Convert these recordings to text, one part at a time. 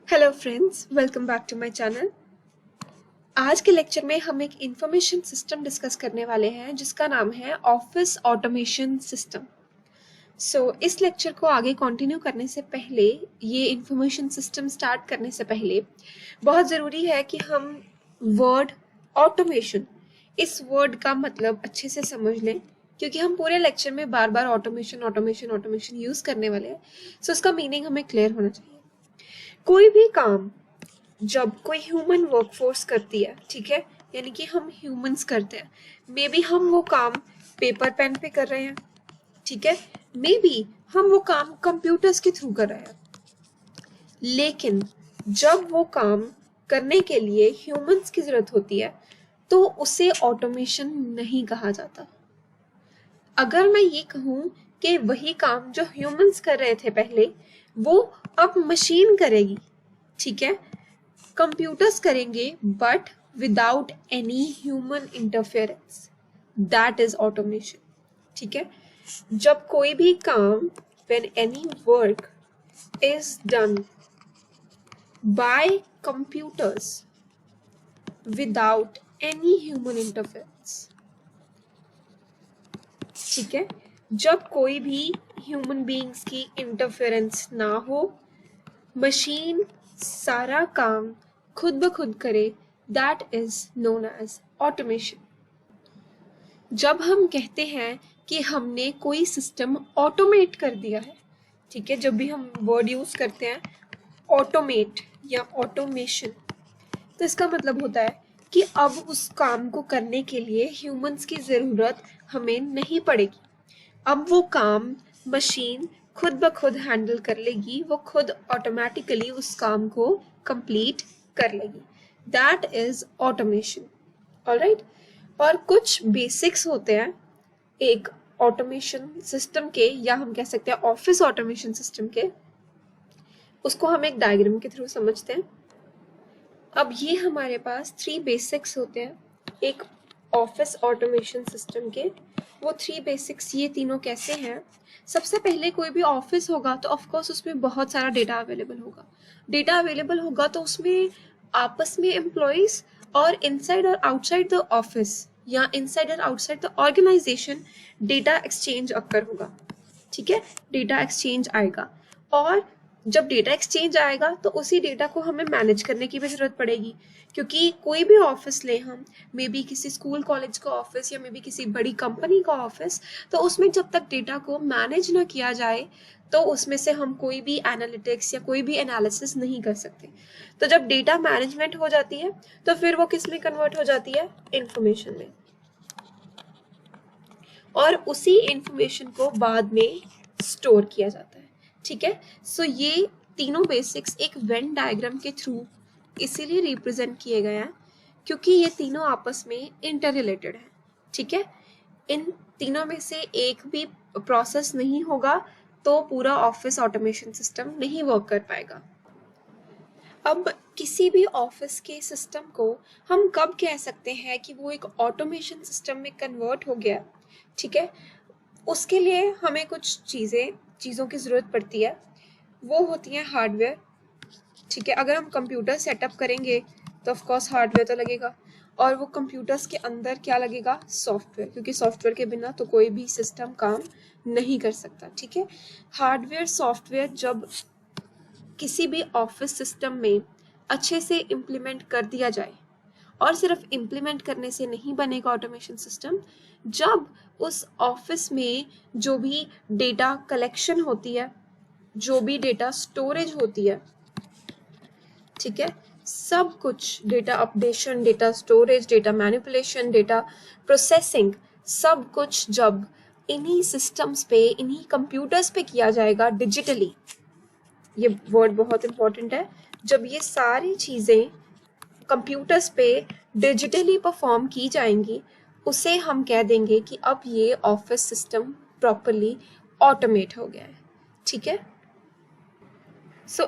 Hello friends, welcome back to my channel. आज के lecture में हम एक इंफॉर्मेशन सिस्टम डिस्कस करने वाले हैं जिसका नाम है ऑफिस ऑटोमेशन सिस्टम। इस लेक्चर को आगे कंटिन्यू करने से पहले, ये इंफॉर्मेशन सिस्टम स्टार्ट करने से पहले बहुत ज़रूरी है कि हम वर्ड ऑटोमेशन, इस वर्ड का मतलब अच्छे से समझ लें, क्योंकि हम पूरे लेक्चर में बार बार ऑटोमेशन ऑटोमेशन ऑटोमेशन यूज़ करने वाले हैं। उसका मीनिंग हमें क्लियर होना चाहिए। कोई भी काम जब कोई ह्यूमन वर्कफोर्स करती है, ठीक है, यानी कि हम ह्यूमंस करते हैं, मे बी हम वो काम पेपर पेन पे कर रहे हैं, ठीक है, मे बी हम वो काम कंप्यूटर्स के थ्रू कर रहे हैं, लेकिन जब वो काम करने के लिए ह्यूमंस की जरूरत होती है तो उसे ऑटोमेशन नहीं कहा जाता। अगर मैं ये कहूँ कि वही काम जो ह्यूमंस कर रहे थे पहले, वो अब मशीन करेगी, ठीक है, कंप्यूटर्स करेंगे, but without any human interference, that is automation. ठीक है, जब कोई भी काम, when any work is done by computers without any human interference, ठीक है, जब कोई भी ह्यूमन बीइंग्स की इंटरफेरेंस ना हो, मशीन सारा काम खुद ब खुद करे, that is known as automation. जब हम कहते हैं कि हमने कोई सिस्टम ऑटोमेट कर दिया है, ठीक है, जब भी हम वर्ड यूज करते हैं ऑटोमेट या ऑटोमेशन, तो इसका मतलब होता है कि अब उस काम को करने के लिए ह्यूमंस की जरूरत हमें नहीं पड़ेगी। अब वो काम मशीन खुद ब खुद हैंडल कर लेगी, वो खुद ऑटोमेटिकली उस काम को कंप्लीट कर लेगी, दैट इज ऑटोमेशन। ऑलराइट, और कुछ बेसिक्स होते हैं एक ऑटोमेशन सिस्टम के, या हम कह सकते हैं ऑफिस ऑटोमेशन सिस्टम के, उसको हम एक डायग्राम के थ्रू समझते हैं। अब ये हमारे पास 3 बेसिक्स होते हैं एक ऑफिस ऑटोमेशन सिस्टम के। वो 3 बेसिक्स ये तीनों कैसे हैं? सबसे पहले कोई भी ऑफिस होगा तो ऑफ कोर्स उसमें बहुत सारा डेटा अवेलेबल होगा। डेटा अवेलेबल होगा तो उसमें आपस में एम्प्लॉइज और इनसाइड और आउटसाइड द ऑफिस या इनसाइड और outside the organisation data exchange occur होगा, ठीक है, डेटा एक्सचेंज आएगा। और जब डेटा एक्सचेंज आएगा तो उसी डेटा को हमें मैनेज करने की भी जरूरत पड़ेगी, क्योंकि कोई भी ऑफिस ले हम, मे बी किसी स्कूल कॉलेज का ऑफिस या मे बी किसी बड़ी कंपनी का ऑफिस, तो उसमें जब तक डेटा को मैनेज ना किया जाए तो उसमें से हम कोई भी एनालिटिक्स या कोई भी एनालिसिस नहीं कर सकते। तो जब डेटा मैनेजमेंट हो जाती है तो फिर वो किस में कन्वर्ट हो जाती है? इंफॉर्मेशन में, और उसी इंफॉर्मेशन को बाद में स्टोर किया जाता है। ठीक है, ये तीनों बेसिक्स एक वेन डायग्राम के थ्रू इसीलिए रिप्रेजेंट किए गए हैं क्योंकि ये तीनों आपस में इंटर रिलेटेड है। ठीक है, इन तीनों में से एक भी प्रोसेस नहीं होगा तो पूरा ऑफिस ऑटोमेशन सिस्टम नहीं वर्क कर पाएगा। अब किसी भी ऑफिस के सिस्टम को हम कब कह सकते हैं कि वो एक ऑटोमेशन सिस्टम में कन्वर्ट हो गया? ठीक है, उसके लिए हमें कुछ चीज़ों की ज़रूरत पड़ती है, वो होती है हार्डवेयर। ठीक है, अगर हम कंप्यूटर सेटअप करेंगे तो ऑफ कोर्स हार्डवेयर तो लगेगा, और वो कंप्यूटर्स के अंदर क्या लगेगा? सॉफ्टवेयर, क्योंकि सॉफ्टवेयर के बिना तो कोई भी सिस्टम काम नहीं कर सकता। ठीक है, हार्डवेयर सॉफ्टवेयर जब किसी भी ऑफिस सिस्टम में अच्छे से इम्प्लीमेंट कर दिया जाए, और सिर्फ इम्प्लीमेंट करने से नहीं बनेगा ऑटोमेशन सिस्टम, जब उस ऑफिस में जो भी डेटा कलेक्शन होती है, जो भी डेटा स्टोरेज होती है, ठीक है, सब कुछ data updation, data storage, data manipulation, data processing, सब कुछ जब इन्हीं सिस्टम्स पे, इन्हीं कंप्यूटर्स पे किया जाएगा डिजिटली, ये वर्ड बहुत इंपॉर्टेंट है, जब ये सारी चीज़ें कंप्यूटर्स पे डिजिटली परफॉर्म की जाएंगी, उसे हम कह देंगे कि अब ये ऑफिस सिस्टम प्रॉपरली ऑटोमेट हो गया है। ठीक है,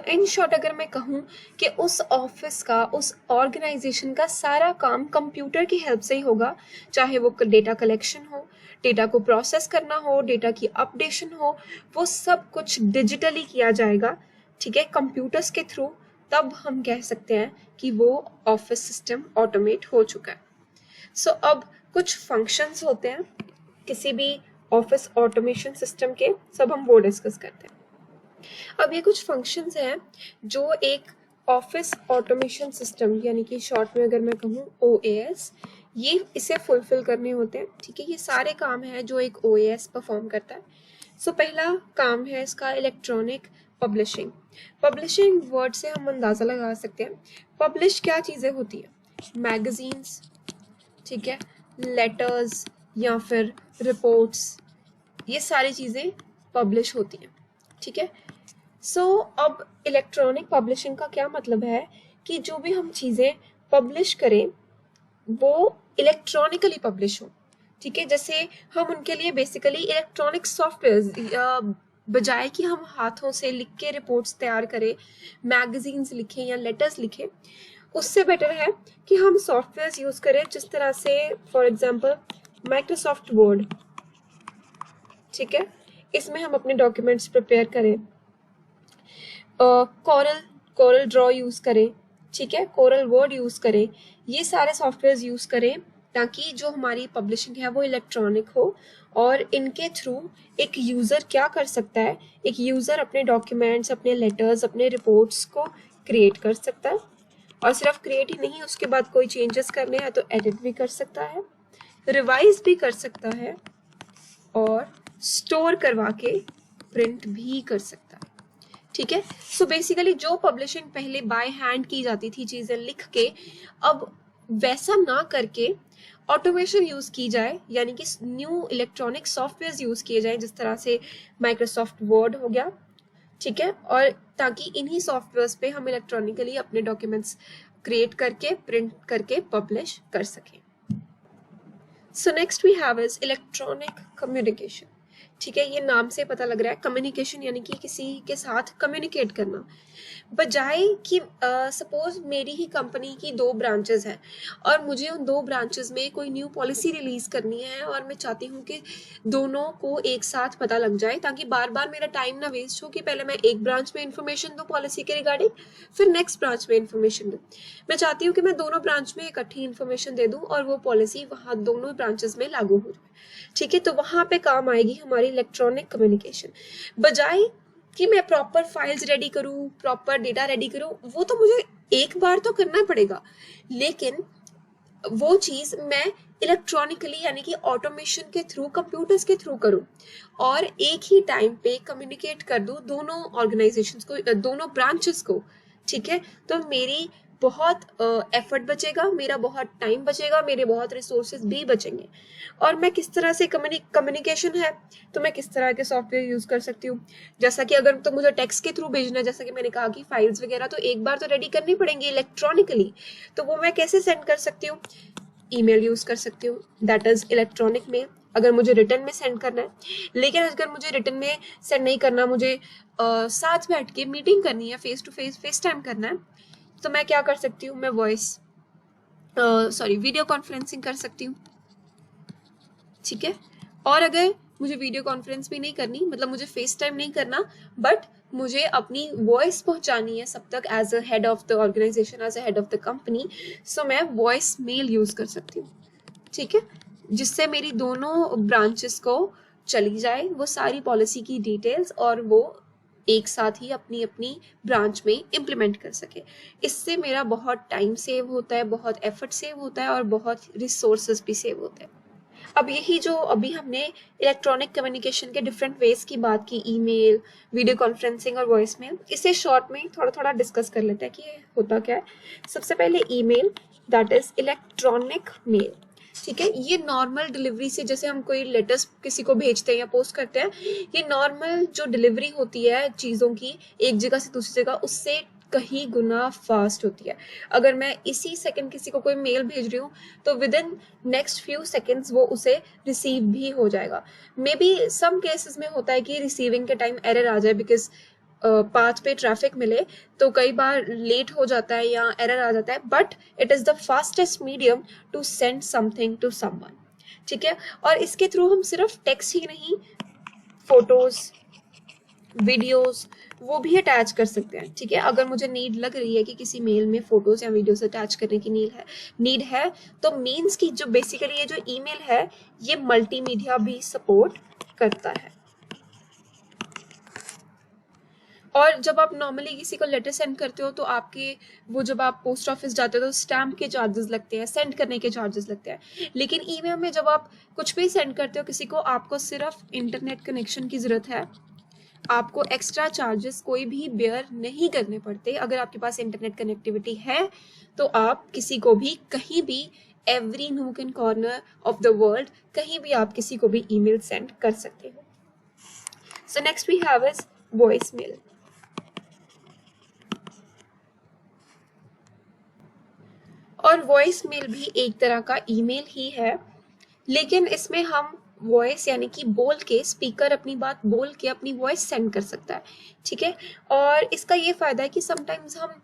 इन शॉर्ट अगर मैं कहूँ कि उस ऑफिस का, उस ऑर्गेनाइजेशन का सारा काम कंप्यूटर की हेल्प से ही होगा, चाहे वो डेटा कलेक्शन हो, डेटा को प्रोसेस करना हो, डेटा की अपडेशन हो, वो सब कुछ डिजिटली किया जाएगा। ठीक है, कंप्यूटर्स के थ्रू, तब हम कह सकते हैं कि वो ऑफिस सिस्टम ऑटोमेट हो चुका है। सो अब कुछ फंक्शंस होते हैं किसी भी ऑफिस ऑटोमेशन सिस्टम के, सब हम वो डिस्कस करते हैं। अब ये कुछ फंक्शंस हैं जो एक ऑफिस ऑटोमेशन सिस्टम यानी कि शॉर्ट में अगर मैं कहूँ OAS, ये इसे फुलफिल करने होते हैं। ठीक है, ये सारे काम हैं जो एक OAS परफॉर्म करता है। सो पहला काम है इसका इलेक्ट्रॉनिक पब्लिशिंग। पब्लिशिंग वर्ड से हम अंदाज़ा लगा सकते हैं पब्लिश क्या चीज़ें होती है, मैगजीन्स, ठीक है, लेटर्स या फिर रिपोर्ट्स, ये सारी चीज़ें पब्लिश होती हैं। ठीक है, सो अब इलेक्ट्रॉनिक पब्लिशिंग का क्या मतलब है कि जो भी हम चीज़ें पब्लिश करें वो इलेक्ट्रॉनिकली पब्लिश हो। ठीक है, जैसे हम उनके लिए बेसिकली इलेक्ट्रॉनिक सॉफ्टवेयर, बजाय कि हम हाथों से लिख के रिपोर्ट्स तैयार करें, मैगजीन्स लिखें या लेटर्स लिखें, उससे बेटर है कि हम सॉफ्टवेयर यूज़ करें जिस तरह से फॉर एग्जांपल माइक्रोसॉफ्ट वर्ड। ठीक है, इसमें हम अपने डॉक्यूमेंट्स प्रिपेयर करें, कोरल ड्रॉ यूज़ करें, ठीक है, कोरल वर्ड यूज़ करें, ये सारे सॉफ्टवेयर यूज़ करें ताकि जो हमारी पब्लिशिंग है वो इलेक्ट्रॉनिक हो। और इनके थ्रू एक यूज़र क्या कर सकता है, एक यूज़र अपने डॉक्यूमेंट्स, अपने लेटर्स, अपने रिपोर्ट्स को क्रिएट कर सकता है, और सिर्फ क्रिएट ही नहीं, उसके बाद कोई चेंजेस करने हैं तो एडिट भी कर सकता है, रिवाइज भी कर सकता है, और स्टोर करवा के प्रिंट भी कर सकता है। ठीक है, सो बेसिकली जो पब्लिशिंग पहले बाय हैंड की जाती थी चीज़ें लिख के, अब वैसा ना करके ऑटोमेशन यूज़ की जाए, यानी कि न्यू इलेक्ट्रॉनिक सॉफ्टवेयर यूज़ किए जाए जिस तरह से माइक्रोसॉफ्ट वर्ड हो गया। ठीक है, और ताकि इन्हीं सॉफ्टवेयर्स पे हम इलेक्ट्रॉनिकली अपने डॉक्यूमेंट्स क्रिएट करके प्रिंट करके पब्लिश कर सकें। So next we have is electronic communication. ठीक है, ये नाम से पता लग रहा है कम्युनिकेशन यानी कि किसी के साथ कम्युनिकेट करना। बजाय कि सपोज मेरी ही कंपनी की 2 ब्रांचेस हैं और मुझे उन 2 ब्रांचेस में कोई न्यू पॉलिसी रिलीज करनी है, और मैं चाहती हूँ कि दोनों को एक साथ पता लग जाए ताकि बार बार मेरा टाइम ना वेस्ट हो कि पहले मैं एक ब्रांच में इन्फॉर्मेशन दूँ पॉलिसी के रिगार्डिंग, फिर नेक्स्ट ब्रांच में इन्फॉर्मेशन दूँ। मैं चाहती हूँ कि मैं दोनों ब्रांच में इकट्ठी इन्फॉर्मेशन दे दूँ और वो पॉलिसी वहाँ दोनों ब्रांचेस में लागू हो जाए। ठीक है, तो वहाँ पे काम आएगी हमारी इलेक्ट्रॉनिक कम्युनिकेशन। बजाय कि मैं प्रॉपर फाइल्स रेडी करूँ, प्रॉपर डेटा रेडी करूँ, वो तो मुझे एक बार तो करना पड़ेगा, लेकिन वो चीज़ मैं इलेक्ट्रॉनिकली यानी कि ऑटोमेशन के थ्रू, कंप्यूटर्स के थ्रू करूँ और एक ही टाइम पे कम्युनिकेट कर दूँ दोनों ऑर्गेनाइजेशंस को, दोनों ब्रांचेस को। ठीक है, तो मेरी बहुत एफर्ट बचेगा, मेरा बहुत टाइम बचेगा, मेरे बहुत रिसोर्सेज भी बचेंगे। और मैं किस तरह से कम्युनिकेशन है तो मैं किस तरह के सॉफ्टवेयर यूज़ कर सकती हूँ, जैसा कि अगर तो मुझे टेक्स्ट के थ्रू भेजना है, जैसा कि मैंने कहा कि फाइल्स वगैरह तो एक बार तो रेडी करनी पड़ेंगी इलेक्ट्रॉनिकली, तो वो मैं कैसे सेंड कर सकती हूँ, ईमेल यूज़ कर सकती हूँ, दैट इज़ इलेक्ट्रॉनिक मेल, अगर मुझे रिटर्न में सेंड करना है। लेकिन अगर मुझे रिटर्न में सेंड नहीं करना, मुझे साथ बैठ के मीटिंग करनी है, फेस टू फेस टाइम करना है, तो मैं क्या कर सकती हूँ, मैं वीडियो कॉन्फ्रेंसिंग कर सकती हूँ। ठीक है, और अगर मुझे वीडियो कॉन्फ्रेंस भी नहीं करनी, मतलब मुझे फेस टाइम नहीं करना, बट मुझे अपनी वॉइस पहुंचानी है सब तक as a head of the organisation, as a head of the company, so मैं वॉइस मेल यूज कर सकती हूँ। ठीक है, जिससे मेरी दोनों ब्रांचेस को चली जाए वो सारी पॉलिसी की डिटेल्स, और वो एक साथ ही अपनी अपनी ब्रांच में इम्प्लीमेंट कर सके। इससे मेरा बहुत टाइम सेव होता है, बहुत एफर्ट सेव होता है, और बहुत रिसोर्सेज भी सेव होते हैं। अब यही जो अभी हमने इलेक्ट्रॉनिक कम्युनिकेशन के डिफरेंट वेज की बात की, ईमेल, वीडियो कॉन्फ्रेंसिंग और वॉइस मेल, इसे शॉर्ट में थोड़ा थोड़ा डिस्कस कर लेते हैं कि ये होता क्या है। सबसे पहले email, that is electronic mail. ठीक है, ये नॉर्मल डिलीवरी से, जैसे हम कोई लेटर्स किसी को भेजते हैं या पोस्ट करते हैं, ये नॉर्मल जो डिलीवरी होती है चीज़ों की एक जगह से दूसरी जगह, उससे कहीं गुना फास्ट होती है। अगर मैं इसी सेकंड किसी को कोई मेल भेज रही हूँ तो with in next few seconds वो उसे रिसीव भी हो जाएगा। मे बी सम केसेस में होता है कि रिसीविंग के टाइम एरर आ जाए, बिकॉज पाथ पे ट्रैफिक मिले तो कई बार लेट हो जाता है या एरर आ जाता है, but it is the fastest medium to send something to someone. ठीक है, और इसके थ्रू हम सिर्फ टेक्स्ट ही नहीं, फोटोज, वीडियोस वो भी अटैच कर सकते हैं, ठीक है। अगर मुझे नीड लग रही है कि किसी मेल में फोटोज या वीडियोस अटैच करने की नीड है तो मीन्स की जो बेसिकली ये जो ईमेल है ये मल्टीमीडिया भी सपोर्ट करता है। और जब आप नॉर्मली किसी को लेटर सेंड करते हो तो आपके वो जब आप पोस्ट ऑफिस जाते हो तो स्टैम्प के चार्जेस लगते हैं, सेंड करने के चार्जेस लगते हैं। लेकिन ईमेल में जब आप कुछ भी सेंड करते हो किसी को, आपको सिर्फ इंटरनेट कनेक्शन की ज़रूरत है, आपको एक्स्ट्रा चार्जेस कोई भी बेयर नहीं करने पड़ते। अगर आपके पास इंटरनेट कनेक्टिविटी है तो आप किसी को भी कहीं भी, every nook and corner of the world, कहीं भी आप किसी को भी ईमेल सेंड कर सकते हो। So next we have is voice mail. और वॉइस मेल भी एक तरह का ईमेल ही है, लेकिन इसमें हम वॉइस यानी कि बोल के, स्पीकर अपनी बात बोल के अपनी वॉइस सेंड कर सकता है, ठीक है। और इसका ये फायदा है कि समटाइम्स हम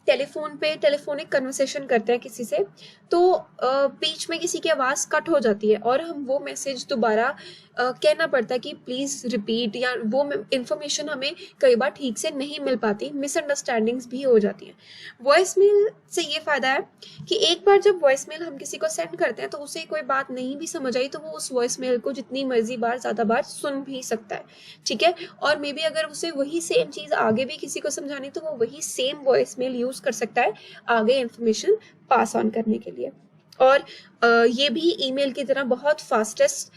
टेलीफोन पे टेलीफोनिक कन्वर्सेशन करते हैं किसी से, तो बीच में किसी की आवाज़ कट हो जाती है और हम वो मैसेज दोबारा कहना पड़ता है कि प्लीज़ रिपीट, या वो इंफॉर्मेशन हमें कई बार ठीक से नहीं मिल पाती, मिसअंडरस्टैंडिंग्स भी हो जाती हैं। वॉइस मेल से ये फ़ायदा है कि एक बार जब वॉइस मेल हम किसी को सेंड करते हैं तो उसे कोई बात नहीं भी समझ आई तो वो उस वॉइस मेल को जितनी मर्जी बार, ज़्यादा बार सुन भी सकता है, ठीक है। और मे बी अगर उसे वही सेम चीज़ आगे भी किसी को समझानी तो वो वही सेम वॉइस मेल यूज़ कर सकता है आगे इन्फॉर्मेशन पास ऑन करने के लिए। और ये भी ईमेल की तरह बहुत फास्टेस्ट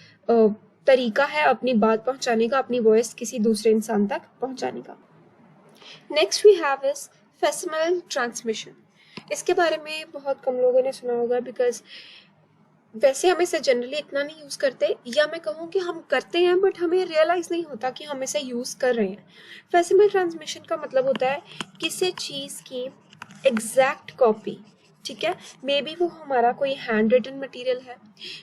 तरीका है अपनी बात पहुंचाने का, अपनी वॉइस किसी दूसरे इंसान तक पहुंचाने का। Next we have is facsimile transmission. इसके बारे में बहुत कम लोगों ने सुना होगा, बिकॉज वैसे हम इसे जनरली इतना नहीं यूज़ करते, या मैं कहूँ कि हम करते हैं बट हमें रियलाइज़ नहीं होता कि हम इसे यूज़ कर रहे हैं। फैक्सिमिल ट्रांसमिशन का मतलब होता है किसी चीज़ की एग्जैक्ट कॉपी, ठीक है। मे बी वो हमारा कोई हैंड रिटन मटीरियल है,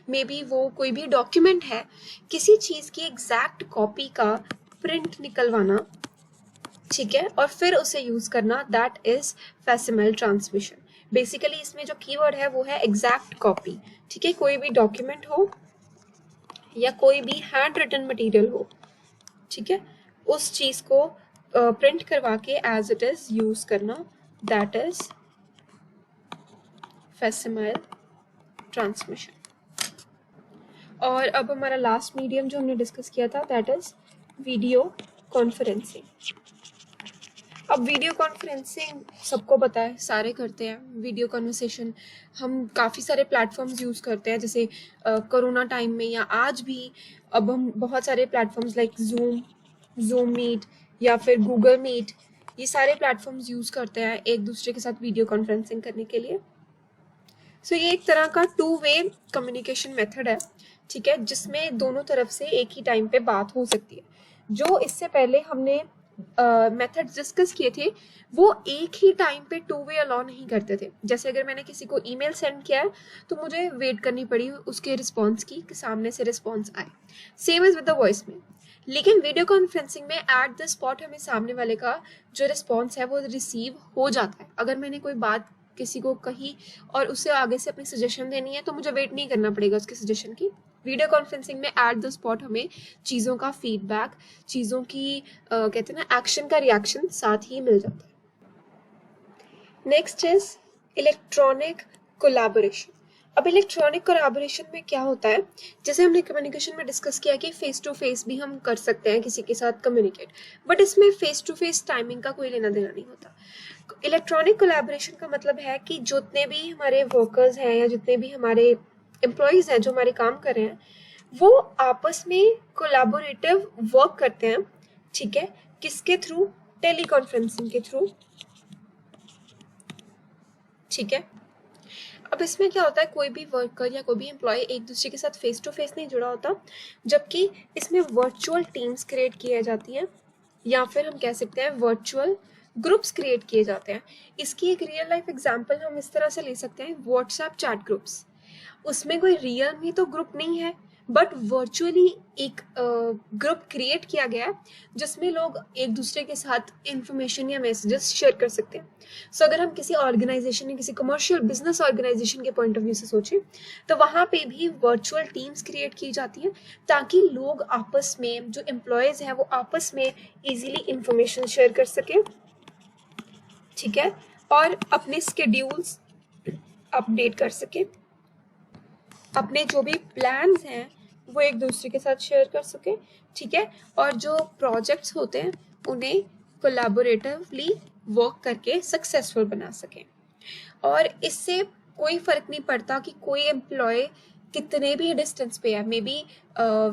मे बी वो कोई भी डॉक्यूमेंट है, किसी चीज़ की एग्जैक्ट कॉपी का प्रिंट निकलवाना, ठीक है, और फिर उसे यूज़ करना, दैट इज़ फैक्सिमिल ट्रांसमिशन। बेसिकली इसमें जो कीवर्ड है वो है एग्जैक्ट कॉपी, ठीक है। कोई भी डॉक्यूमेंट हो या कोई भी हैंड रिटन मटीरियल हो, ठीक है, उस चीज़ को प्रिंट करवा के एज इट इज़ यूज़ करना, दैट इज़ फैक्सिमिल ट्रांसमिशन। और अब हमारा लास्ट मीडियम जो हमने डिस्कस किया था दैट इज़ वीडियो कॉन्फ्रेंसिंग। अब वीडियो कॉन्फ्रेंसिंग सबको पता है, सारे करते हैं वीडियो कॉन्वर्सेशन। हम काफ़ी सारे प्लेटफॉर्म्स यूज़ करते हैं, जैसे कोरोना टाइम में या आज भी अब हम बहुत सारे प्लेटफॉर्म्स लाइक जूम मीट या फिर गूगल मीट, ये सारे प्लेटफॉर्म्स यूज़ करते हैं एक दूसरे के साथ वीडियो कॉन्फ्रेंसिंग करने के लिए। सो ये एक तरह का 2 वे कम्युनिकेशन मेथड है, ठीक है, जिसमें दोनों तरफ से एक ही टाइम पे बात हो सकती है। जो इससे पहले हमने मेथड्स डिस्कस किए थे वो एक ही टाइम पे 2 वे अलाउ नहीं करते थे। जैसे अगर मैंने किसी को ईमेल सेंड किया है तो मुझे वेट करनी पड़ी उसके रिस्पॉन्स की, कि सामने से रिस्पॉन्स आए। Same is with the voice mail. लेकिन वीडियो कॉन्फ्रेंसिंग में एट द स्पॉट हमें सामने वाले का जो रिस्पॉन्स है वो रिसीव हो जाता है। अगर मैंने कोई बात किसी को कही और उससे आगे से अपनी सजेशन देनी है तो मुझे वेट नहीं करना पड़ेगा उसके सजेशन की। वीडियो कॉन्फ्रेंसिंग में एट द स्पॉट हमें चीज़ों का फीडबैक, चीज़ों की कहते हैं ना एक्शन का रिएक्शन साथ ही मिल जाता है। Next is electronic collaboration. अब इलेक्ट्रॉनिक कोलैबोरेशन में क्या होता है, जैसे हमने कम्युनिकेशन में डिस्कस किया कि फेस टू फेस भी हम कर सकते हैं किसी के साथ कम्युनिकेट, बट इसमें फेस टू फेस टाइमिंग का कोई लेना देना नहीं होता। इलेक्ट्रॉनिक कोलैबोरेशन का मतलब है कि जितने भी हमारे वर्कर्स हैं या जितने भी हमारे एम्प्लॉयज़ हैं जो हमारे काम कर रहे हैं वो आपस में कोलैबोरेटिव वर्क करते हैं, ठीक है। किसके थ्रू? टेली कॉन्फ्रेंसिंग के थ्रू, ठीक है। अब इसमें क्या होता है, कोई भी वर्कर या कोई भी एम्प्लॉय एक दूसरे के साथ फेस टू फेस नहीं जुड़ा होता, जबकि इसमें वर्चुअल टीम्स क्रिएट की जाती हैं, या फिर हम कह सकते हैं वर्चुअल ग्रुप्स क्रिएट किए जाते हैं। इसकी एक रियल लाइफ एग्जांपल हम इस तरह से ले सकते हैं, व्हाट्सएप चैट ग्रुप्स। उसमें कोई रियल में तो ग्रुप नहीं है, बट वर्चुअली एक ग्रुप क्रिएट किया गया है जिसमें लोग एक दूसरे के साथ इंफॉर्मेशन या मैसेजेस शेयर कर सकते हैं। सो अगर हम किसी ऑर्गेनाइजेशन या किसी कमर्शियल बिजनेस ऑर्गेनाइजेशन के पॉइंट ऑफ व्यू से सोचें तो वहाँ पे भी वर्चुअल टीम्स क्रिएट की जाती हैं ताकि लोग आपस में, जो एम्प्लॉयज़ हैं वो आपस में इजीली इंफॉर्मेशन शेयर कर सकें, ठीक है, और अपने स्केड्यूल्स अपडेट कर सकें, अपने जो भी प्लान्स हैं वो एक दूसरे के साथ शेयर कर सके, ठीक है, और जो प्रोजेक्ट्स होते हैं उन्हें कोलैबोरेटिवली वर्क करके सक्सेसफुल बना सकें। और इससे कोई फर्क नहीं पड़ता कि कोई एम्प्लॉय कितने भी डिस्टेंस पे है, मे बी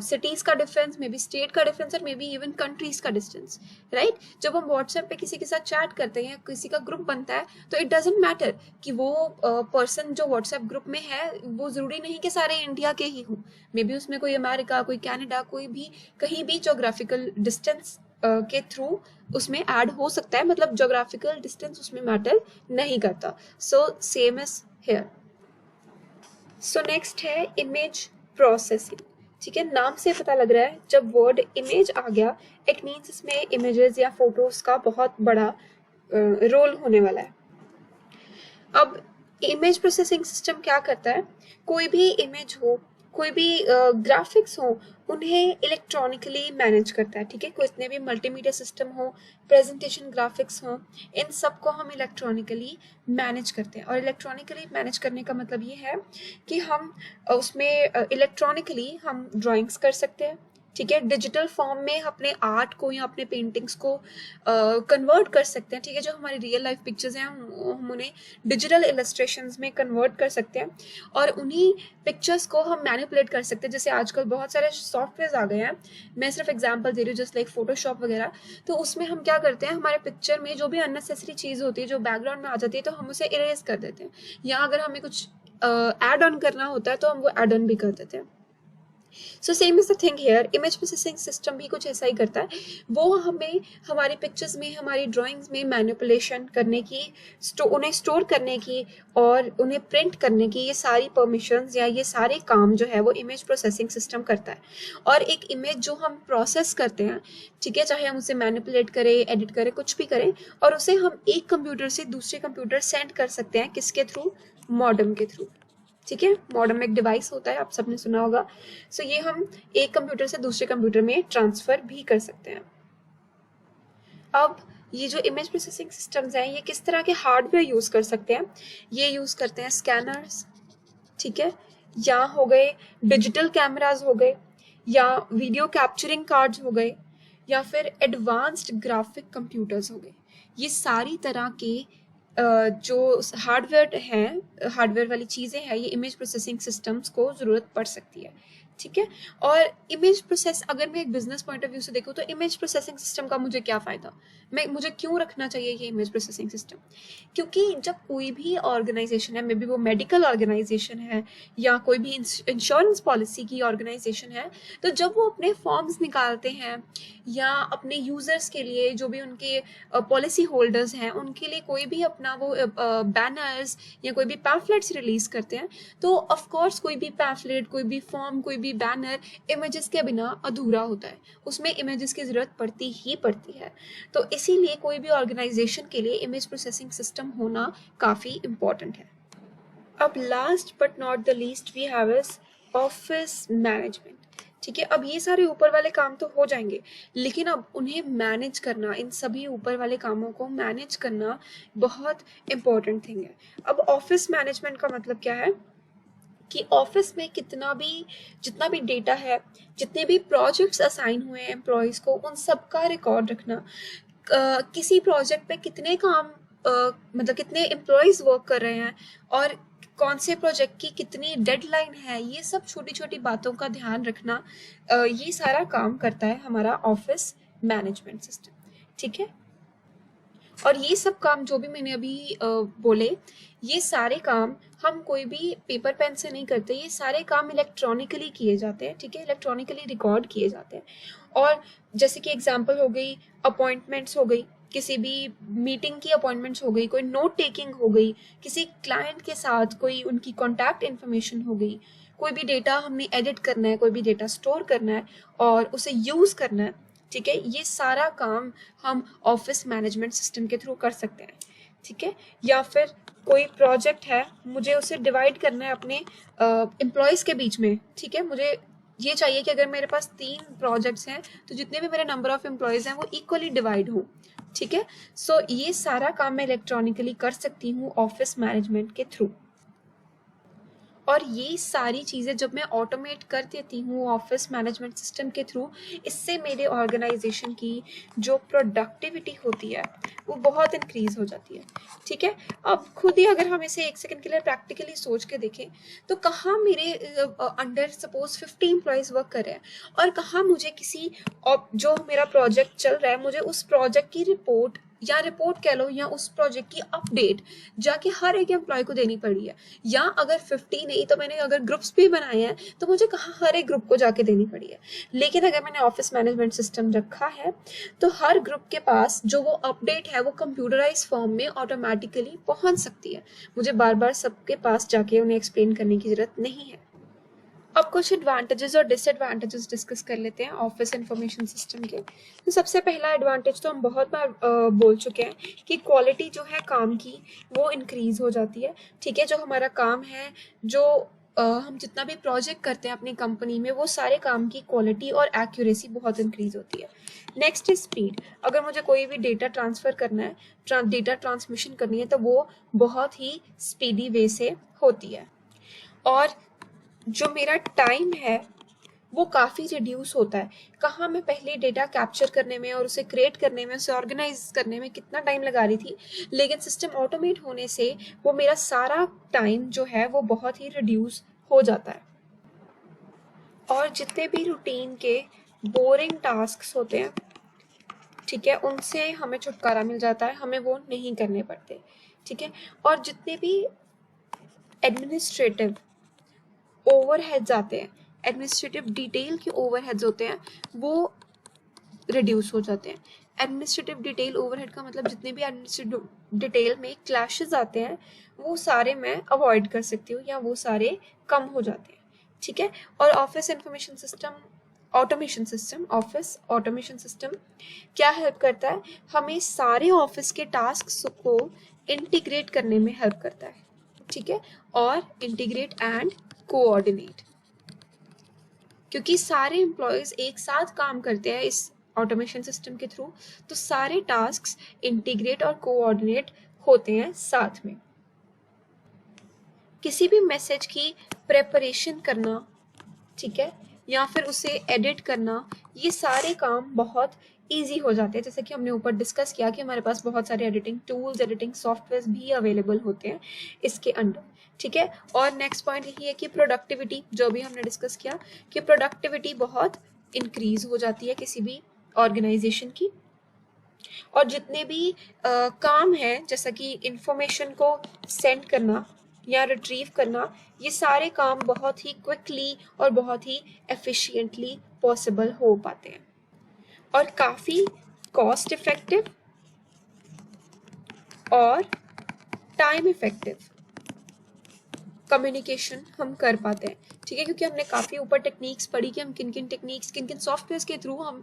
सिटीज़ का डिफरेंस, मे बी स्टेट का डिफरेंस, और मे बी इवन कंट्रीज का डिस्टेंस, राइट। जब हम व्हाट्सएप पे किसी के साथ चैट करते हैं, किसी का ग्रुप बनता है, तो इट डजेंट मैटर कि वो पर्सन जो व्हाट्सएप ग्रुप में है वो ज़रूरी नहीं कि सारे इंडिया के ही हों, मे बी उसमें कोई अमेरिका, कोई कैनेडा, कोई भी कहीं भी जोग्राफिकल डिस्टेंस के थ्रू उसमें ऐड हो सकता है, मतलब जोग्राफिकल डिस्टेंस उसमें मैटर नहीं करता। So same is here. So next है इमेज प्रोसेसिंग, ठीक है। नाम से पता लग रहा है जब वर्ड इमेज आ गया इट मीन्स इसमें इमेजेस या फोटोज का बहुत बड़ा रोल होने वाला है। अब इमेज प्रोसेसिंग सिस्टम क्या करता है, कोई भी इमेज हो, कोई भी ग्राफिक्स हो, उन्हें इलेक्ट्रॉनिकली मैनेज करता है, ठीक है। कोई इतने भी मल्टीमीडिया सिस्टम हो, प्रेजेंटेशन ग्राफिक्स हो, इन सब को हम इलेक्ट्रॉनिकली मैनेज करते हैं। और इलेक्ट्रॉनिकली मैनेज करने का मतलब ये है कि हम उसमें इलेक्ट्रॉनिकली हम ड्राइंग्स कर सकते हैं, ठीक है, डिजिटल फॉर्म में अपने आर्ट को या अपने पेंटिंग्स को कन्वर्ट कर सकते हैं, ठीक है। जो हमारी रियल लाइफ पिक्चर्स हैं हम उन्हें डिजिटल इलस्ट्रेशंस में कन्वर्ट कर सकते हैं और उन्हीं पिक्चर्स को हम मैनिपुलेट कर सकते हैं। जैसे आजकल बहुत सारे सॉफ्टवेयर आ गए हैं, मैं सिर्फ एग्जांपल दे रही हूँ, जस्ट लाइक फोटोशॉप वगैरह। तो उसमें हम क्या करते हैं, हमारे पिक्चर में जो भी अननेसेसरी चीज़ होती है, जो बैकग्राउंड में आ जाती है, तो हम उसे इरेज कर देते हैं, या अगर हमें कुछ ऐड ऑन करना होता है तो हम वो ऐड ऑन भी कर देते हैं। So same is the thing here, image processing system भी कुछ ऐसा ही करता है। वो हमें हमारे पिक्चर्स में, हमारी ड्राइंग्स में मैनिपुलेशन करने की, उन्हें स्टोर करने की और उन्हें प्रिंट करने की, ये सारी परमिशंस या ये सारे काम जो है वो इमेज प्रोसेसिंग सिस्टम करता है। और एक इमेज जो हम प्रोसेस करते हैं, ठीक है, चाहे हम उसे मैनिपुलेट करें, एडिट करें, कुछ भी करें, और उसे हम एक कंप्यूटर से दूसरे कंप्यूटर सेंड कर सकते हैं, किसके थ्रू, मॉडेम के थ्रू, ठीक है। मॉडेम एक डिवाइस होता है, आप सबने सुना होगा। सो ये हम एक कंप्यूटर से दूसरे कंप्यूटर में ट्रांसफर भी कर सकते हैं। अब ये जो इमेज प्रोसेसिंग सिस्टम्स हैं, ये किस तरह के हार्डवेयर यूज कर सकते हैं, ये यूज करते हैं स्कैनर्स, ठीक है, या हो गए डिजिटल कैमराज हो गए, या वीडियो कैप्चरिंग कार्ड्स हो गए, या फिर एडवांस्ड ग्राफिक कंप्यूटर्स हो गए। ये सारी तरह के जो हार्डवेयर हैं, हार्डवेयर वाली चीज़ें हैं, ये इमेज प्रोसेसिंग सिस्टम्स को ज़रूरत पड़ सकती है, ठीक है। और इमेज प्रोसेस, अगर मैं एक बिजनेस पॉइंट ऑफ व्यू से देखूँ तो इमेज प्रोसेसिंग सिस्टम का मुझे क्या फ़ायदा, मुझे क्यों रखना चाहिए ये इमेज प्रोसेसिंग सिस्टम, क्योंकि जब कोई भी ऑर्गेनाइजेशन है, मे बी वो मेडिकल ऑर्गेनाइजेशन है या कोई भी इंश्योरेंस पॉलिसी की ऑर्गेनाइजेशन है, तो जब वो अपने फॉर्म्स निकालते हैं या अपने यूज़र्स के लिए, जो भी उनके पॉलिसी होल्डर्स हैं, उनके लिए कोई भी अपना वो बैनर्स या कोई भी पैम्फलेट्स रिलीज करते हैं, तो ऑफ कोर्स कोई भी पैम्फलेट, कोई भी फॉर्म, कोई भी बैनर इमेजेस के बिना अधूरा होता है, उसमें इमेजेस की ज़रूरत पड़ती ही पड़ती है। तो इसीलिए कोई भी ऑर्गेनाइजेशन के लिए इमेज प्रोसेसिंग सिस्टम होना काफ़ी इम्पोर्टेंट है। अब last but not the least we have is office management, ठीक है। अब ये सारे ऊपर वाले काम तो हो जाएंगे, लेकिन अब उन्हें मैनेज करना, इन सभी ऊपर वाले कामों को मैनेज करना बहुत इम्पोर्टेंट थिंग है। अब ऑफिस मैनेजमेंट का मतलब क्या है कि ऑफिस में जितना भी डेटा है, जितने भी प्रोजेक्ट्स असाइन हुए हैं एम्प्लॉयज़ को, उन सब का रिकॉर्ड रखना, किसी प्रोजेक्ट पे कितने काम, मतलब कितने एम्प्लॉयज़ वर्क कर रहे हैं और कौन से प्रोजेक्ट की कितनी डेडलाइन है, ये सब छोटी छोटी बातों का ध्यान रखना, ये सारा काम करता है हमारा ऑफिस मैनेजमेंट सिस्टम, ठीक है। और ये सब काम जो भी मैंने अभी बोले, ये सारे काम हम कोई भी पेपर पेन से नहीं करते, ये सारे काम इलेक्ट्रॉनिकली किए जाते हैं, ठीक है, इलेक्ट्रॉनिकली रिकॉर्ड किए जाते हैं। और जैसे कि एग्जांपल हो गई, अपॉइंटमेंट्स हो गई, किसी भी मीटिंग की अपॉइंटमेंट्स हो गई, कोई नोट टेकिंग हो गई, किसी क्लाइंट के साथ कोई उनकी कॉन्टैक्ट इन्फॉर्मेशन हो गई, कोई भी डेटा हमने एडिट करना है, कोई भी डेटा स्टोर करना है और उसे यूज़ करना है, ठीक है, ये सारा काम हम ऑफिस मैनेजमेंट सिस्टम के थ्रू कर सकते हैं, ठीक है। या फिर कोई प्रोजेक्ट है, मुझे उसे डिवाइड करना है अपने एम्प्लॉयज़ के बीच में, ठीक है, मुझे ये चाहिए कि अगर मेरे पास 3 प्रोजेक्ट्स हैं तो जितने भी मेरे नंबर ऑफ एम्प्लॉयज़ हैं वो इक्वली डिवाइड हो, ठीक है। सो ये सारा काम मैं इलेक्ट्रॉनिकली कर सकती हूँ ऑफिस मैनेजमेंट के थ्रू। और ये सारी चीज़ें जब मैं ऑटोमेट कर देती हूँ ऑफिस मैनेजमेंट सिस्टम के थ्रू, इससे मेरे ऑर्गेनाइजेशन की जो प्रोडक्टिविटी होती है वो बहुत इंक्रीज हो जाती है, ठीक है। अब खुद ही अगर हम इसे एक सेकंड के लिए प्रैक्टिकली सोच के देखें तो कहाँ मेरे अंडर सपोज 50 एम्प्लॉयज़ वर्क कर रहे हैं और कहाँ मुझे किसी जो मेरा प्रोजेक्ट चल रहा है मुझे उस प्रोजेक्ट की रिपोर्ट या रिपोर्ट कह लो या उस प्रोजेक्ट की अपडेट जाके हर एक एम्प्लॉय को देनी पड़ी है। या अगर 50 नहीं तो मैंने अगर ग्रुप्स भी बनाए हैं तो मुझे कहाँ हर एक ग्रुप को जाके देनी पड़ी है। लेकिन अगर मैंने ऑफिस मैनेजमेंट सिस्टम रखा है तो हर ग्रुप के पास जो वो अपडेट है वो कंप्यूटराइज फॉर्म में ऑटोमेटिकली पहुंच सकती है, मुझे बार बार सबके पास जाके उन्हें एक्सप्लेन करने की जरूरत नहीं है। अब कुछ एडवांटेजेस और डिसएडवांटेजेस डिस्कस कर लेते हैं ऑफिस इंफॉर्मेशन सिस्टम के। तो सबसे पहला एडवांटेज तो हम बहुत बार बोल चुके हैं कि क्वालिटी जो है काम की वो इंक्रीज हो जाती है, ठीक है। जो हमारा काम है, जो हम जितना भी प्रोजेक्ट करते हैं अपनी कंपनी में, वो सारे काम की क्वालिटी और एक्यूरेसी बहुत इंक्रीज होती है। Next is speed. अगर मुझे कोई भी डेटा ट्रांसफ़र करना है, डेटा ट्रांसमिशन करनी है, तो वो बहुत ही स्पीडी वे से होती है। और जो मेरा टाइम है वो काफ़ी रिड्यूस होता है। कहाँ मैं पहले डेटा कैप्चर करने में और उसे क्रिएट करने में, उसे ऑर्गेनाइज करने में कितना टाइम लगा रही थी, लेकिन सिस्टम ऑटोमेट होने से वो मेरा सारा टाइम जो है वो बहुत ही रिड्यूस हो जाता है। और जितने भी रूटीन के बोरिंग टास्क्स होते हैं, ठीक है, उनसे हमें छुटकारा मिल जाता है, हमें वो नहीं करने पड़ते, ठीक है। और जितने भी एडमिनिस्ट्रेटिव ओवरहेड्स आते हैं, एडमिनिस्ट्रेटिव डिटेल के ओवरहेड्स होते हैं, वो रिड्यूस हो जाते हैं। एडमिनिस्ट्रेटिव डिटेल ओवरहेड का मतलब जितने भी एडमिनिस्ट्रेटिव डिटेल में क्लैशेस आते हैं वो सारे मैं अवॉइड कर सकती हूँ या वो सारे कम हो जाते हैं, ठीक है। और office information system automation system, office automation system क्या हेल्प करता है, हमें सारे ऑफिस के टास्क्स को इंटीग्रेट करने में हेल्प करता है, ठीक है। और इंटीग्रेट एंड कोऑर्डिनेट, क्योंकि सारे एम्प्लॉयज एक साथ काम करते हैं इस ऑटोमेशन सिस्टम के थ्रू, तो सारे टास्क्स इंटीग्रेट और कोऑर्डिनेट होते हैं साथ में। किसी भी मैसेज की प्रेपरेशन करना, ठीक है, या फिर उसे एडिट करना, ये सारे काम बहुत ईजी हो जाते हैं। जैसे कि हमने ऊपर डिस्कस किया कि हमारे पास बहुत सारे एडिटिंग टूल्स, एडिटिंग सॉफ्टवेयर भी अवेलेबल होते हैं इसके अंडर, ठीक है। और नेक्स्ट पॉइंट यही है कि प्रोडक्टिविटी, जो भी हमने डिस्कस किया कि प्रोडक्टिविटी बहुत इंक्रीज हो जाती है किसी भी ऑर्गेनाइजेशन की। और जितने भी काम है, जैसा कि इंफॉर्मेशन को सेंड करना या रिट्रीव करना, ये सारे काम बहुत ही क्विकली और बहुत ही एफिशिएंटली पॉसिबल हो पाते हैं और काफ़ी कॉस्ट इफेक्टिव और टाइम इफेक्टिव कम्युनिकेशन हम कर पाते हैं, ठीक है। क्योंकि हमने काफ़ी ऊपर टेक्निक्स पढ़ी कि हम किन किन टेक्निक्स, किन किन सॉफ्टवेयर के थ्रू हम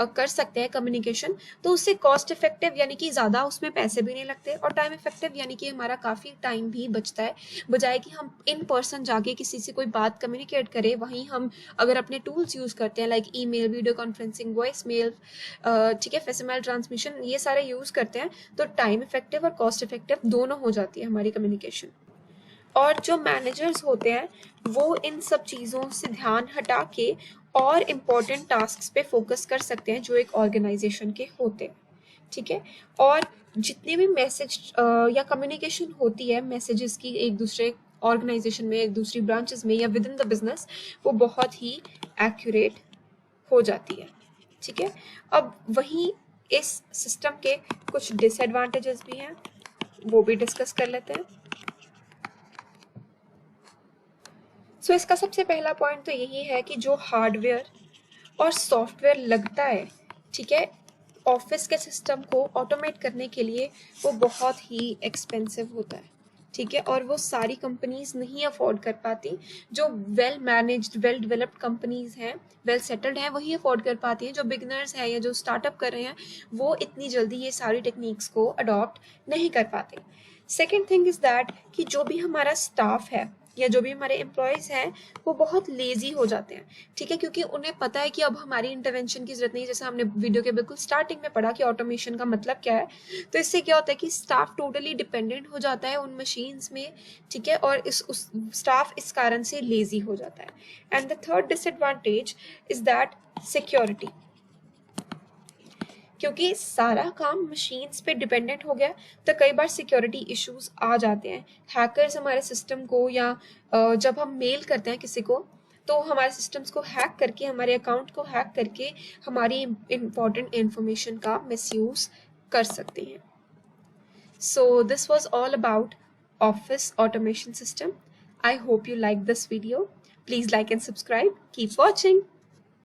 कर सकते हैं कम्युनिकेशन, तो उससे कॉस्ट इफेक्टिव यानी कि ज़्यादा उसमें पैसे भी नहीं लगते, और टाइम इफेक्टिव यानी कि हमारा काफ़ी टाइम भी बचता है। बजाय कि हम इन पर्सन जाके किसी से कोई बात कम्युनिकेट करें, वहीं हम अगर अपने टूल्स यूज़ करते हैं like email, video conferencing, voice mail, ठीक है, फेसमेल ट्रांसमिशन, ये सारे यूज़ करते हैं, तो टाइम इफेक्टिव और कॉस्ट इफेक्टिव दोनों हो जाती है हमारी कम्युनिकेशन। और जो मैनेजर्स होते हैं वो इन सब चीज़ों से ध्यान हटा के और इम्पोर्टेंट टास्क्स पे फोकस कर सकते हैं जो एक ऑर्गेनाइजेशन के होते हैं, ठीक है। और जितने भी मैसेज या कम्युनिकेशन होती है मैसेजेस की एक दूसरे ऑर्गेनाइजेशन में, एक दूसरी ब्रांचेस में या विद इन द बिजनेस, वो बहुत ही एक्यूरेट हो जाती है, ठीक है। अब वहीं इस सिस्टम के कुछ डिसएडवांटेजेस भी हैं, वो भी डिस्कस कर लेते हैं। सो इसका सबसे पहला पॉइंट तो यही है कि जो हार्डवेयर और सॉफ्टवेयर लगता है, ठीक है, ऑफिस के सिस्टम को ऑटोमेट करने के लिए, वो बहुत ही एक्सपेंसिव होता है, ठीक है, और वो सारी कंपनीज नहीं अफोर्ड कर पाती। जो well managed, well developed companies हैं, वेल सेटल्ड हैं, वही अफोर्ड कर पाती हैं। जो बिगनर्स हैं या जो स्टार्टअप कर रहे हैं, वो इतनी जल्दी ये सारी टेक्निक्स को अडॉप्ट नहीं कर पाते। सेकेंड थिंग इज दैट कि जो भी हमारा स्टाफ है या जो भी हमारे एम्प्लॉयज हैं, वो बहुत लेजी हो जाते हैं। ठीक है, क्योंकि उन्हें पता है कि अब हमारी इंटरवेंशन की जरूरत नहीं है। जैसे हमने वीडियो के बिल्कुल स्टार्टिंग में पढ़ा कि ऑटोमेशन का मतलब क्या है। तो इससे क्या होता है कि स्टाफ टोटली डिपेंडेंट हो जाता है उन मशीन्स में। ठीक है, और उस स्टाफ इस कारण से लेजी हो जाता है। And the third disadvantage is that security. क्योंकि सारा काम मशीन्स पे डिपेंडेंट हो गया, तो कई बार सिक्योरिटी इश्यूज आ जाते हैं। हैकर्स हमारे सिस्टम को, या जब हम मेल करते हैं किसी को, तो हमारे सिस्टम्स को हैक करके, हमारे अकाउंट को हैक करके हमारी इंपॉर्टेंट इंफॉर्मेशन का मिसयूज कर सकते हैं। So this was all about office automation system. I hope you liked this video. Please like and subscribe. Keep watching.